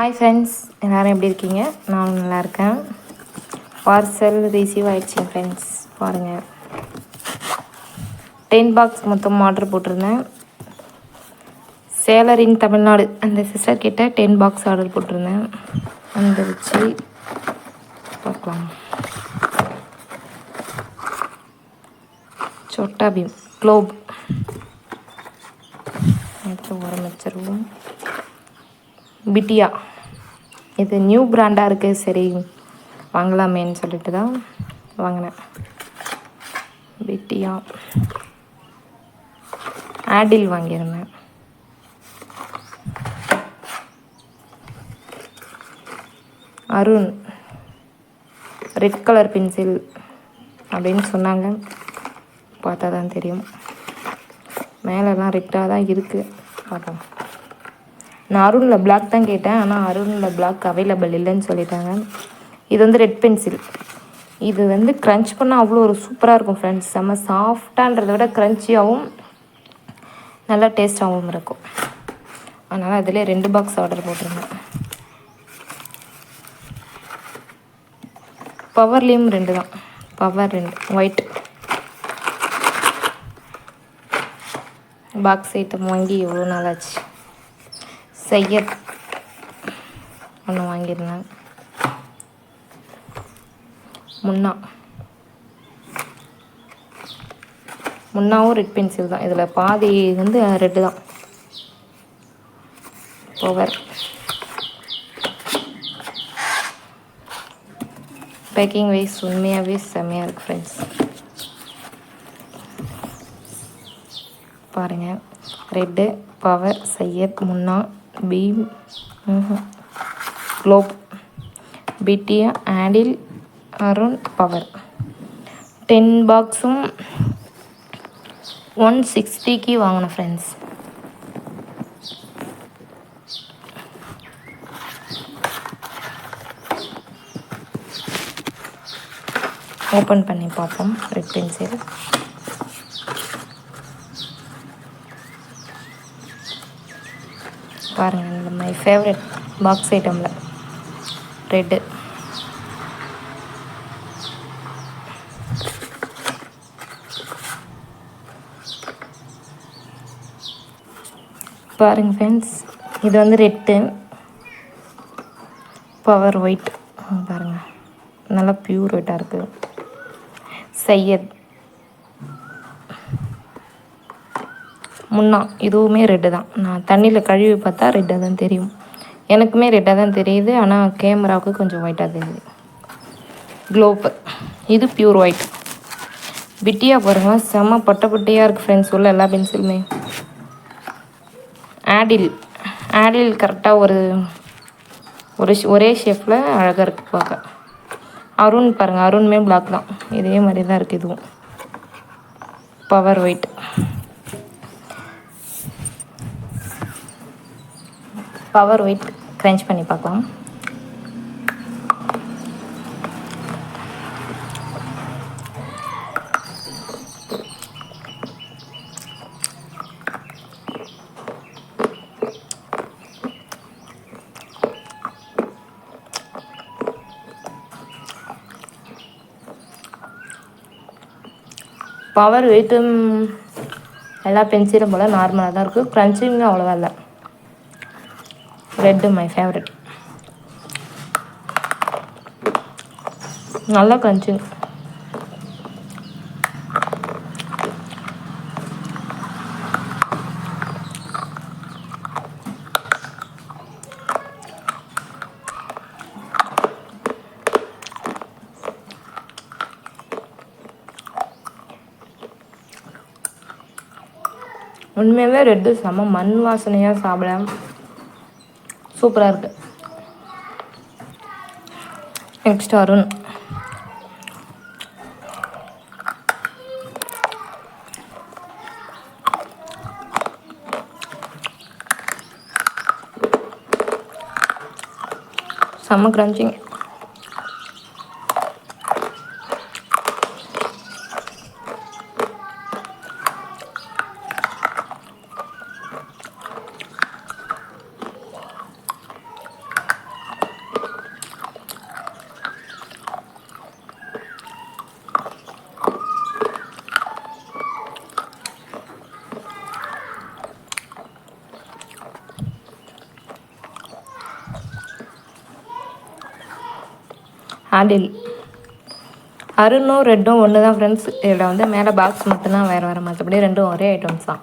Hi friends, எல்லோரும் எப்படி இருக்கீங்க? நான் நல்லா இருக்கேன். பார்சல் ரிசீவ் ஆகிடுச்சிங்க ஃப்ரெண்ட்ஸ். பாருங்கள், 10 பாக்ஸ் மொத்தம் ஆர்டர் போட்டிருந்தேன். சேலர் இன் தமிழ்நாடு அந்த சிஸ்டர் கிட்ட 10 பாக்ஸ் ஆர்டர் போட்டிருந்தேன். வந்துருச்சு, பார்க்கலாம். சோட்டா பீம் குளோப் எடுத்து உரம் வச்சிருவோம். பிட்டியா, இது நியூ பிராண்டாக இருக்குது, சரி வாங்கலாமேன்னு சொல்லிட்டு தான் வாங்கினேன். பிட்டியா ஆடில் வாங்கியிருந்தேன். அருண் ரெட் கலர் பென்சில் அப்படின்னு சொன்னாங்க, பார்த்தா தான் தெரியும். மேலெல்லாம் ரெட்டாக தான் இருக்குது, பார்த்தோம். நான் அருணில் பிளாக் தான் கேட்டேன், ஆனால் அருணில் பிளாக் அவைலபிள் இல்லைன்னு சொல்லிட்டாங்க. இது வந்து ரெட் பென்சில். இது வந்து க்ரன்ச் பண்ணால் அவ்வளோ ஒரு சூப்பராக இருக்கும் ஃப்ரெண்ட்ஸ். செம்ம சாஃப்டான்றதை விட க்ரன்ச்சியாகவும் நல்லா டேஸ்ட்டாகவும் இருக்கும். அதனால் அதிலே 2 பாக்ஸ் ஆர்டர் போட்டிருந்தேன். பவர்லேயும் 2 தான், பவர் 2 ஒயிட் பாக்ஸ் ஐட்டம் வாங்கி எவ்வளோ நாளாச்சு. சையத் ஒன்று வாங்கியிருந்தேன். முன்னாவும் ரெட் பென்சில் தான். இதில் பாதி வந்து ரெட்டு தான். பவர் பேக்கிங் வைஸ் உண்மையாகவே செம்மையாக இருக்குது ஃப்ரெண்ட்ஸ். பாருங்கள், ரெட்டு, பவர், சையத், முன்னா, பீம், குளோப், பிட்டியா, ஆடில், அருண், பவர். 10 பாக்ஸும் 160க்கு வாங்கினேன் ஃப்ரெண்ட்ஸ். ஓப்பன் பண்ணி பார்ப்போம். ரெட் பென்சில் பாருங்கள், இந்த மை ஃபேவரட் பாக்ஸ் ஐட்டமில் ரெட்டு. பாருங்கள் ஃப்ரெண்ட்ஸ், இது வந்து ரெட்டு, பவர் ஒயிட். பாருங்கள், நல்லா பியூர் ஒயிட்டாக இருக்குது. சையத், முன்னா, இதுவுமே ரெட்டு தான். நான் தண்ணியில் கழுவி பார்த்தா ரெட்டாக தான் தெரியும். எனக்குமே ரெட்டாக தான் தெரியுது, ஆனால் கேமராவுக்கு கொஞ்சம் ஒயிட்டாக தெரியுது. குளோப்பு, இது பியூர் ஒயிட். பிட்டியா பாருங்கள், செம்ம பட்டையாக இருக்குது ஃப்ரெண்ட்ஸ், உள்ள எல்லா பென்சிலுமே. ஆடில் கரெக்டாக ஒரே ஷேப்பில் அழகாக இருக்குது பார்க்க. அருண் பாருங்கள், அருண்மே பிளாக் தான், இதே மாதிரி தான் இருக்குது இதுவும். Power white. Power white crunch பண்ணி பார்க்கலாம். பவர் வெயிட்டும் எல்லா பென்சிலும் போல் நார்மலாக தான் இருக்குது. க்ரன்ச்சிங் அவ்வளோவா இல்லை. ரெட்டு மை ஃபேவரட், நல்லா க்ரன்ச்சிங். உண்மையாகவே ரெட்டு செம்ம மண் வாசனையாக சாப்பிட சூப்பராக இருக்குது. நெக்ஸ்ட் அருண். செம்ம க்ரன்ச்சிங். ஆடில் அருணும் ரெட்டும் ஒன்று தான் ஃப்ரெண்ட்ஸ். இதில் வந்து மேலே பாக்ஸ் மட்டும்தான் வேறு வேறு, மற்றபடி ரெண்டும் ஒரே ஐட்டம்ஸ் தான்.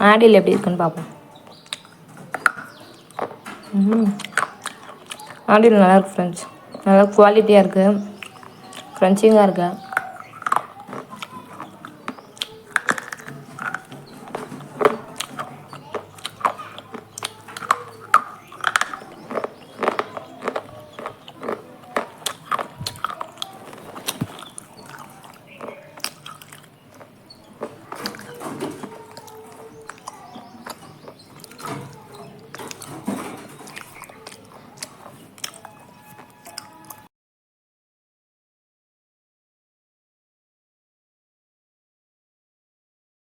ஆடில் எப்படி இருக்குன்னு பார்ப்போம். ஆடில் நல்லாயிருக்கு ஃப்ரெண்ட்ஸ், நல்லா குவாலிட்டியாக இருக்குது, க்ரன்ச்சிங்காக இருக்குது.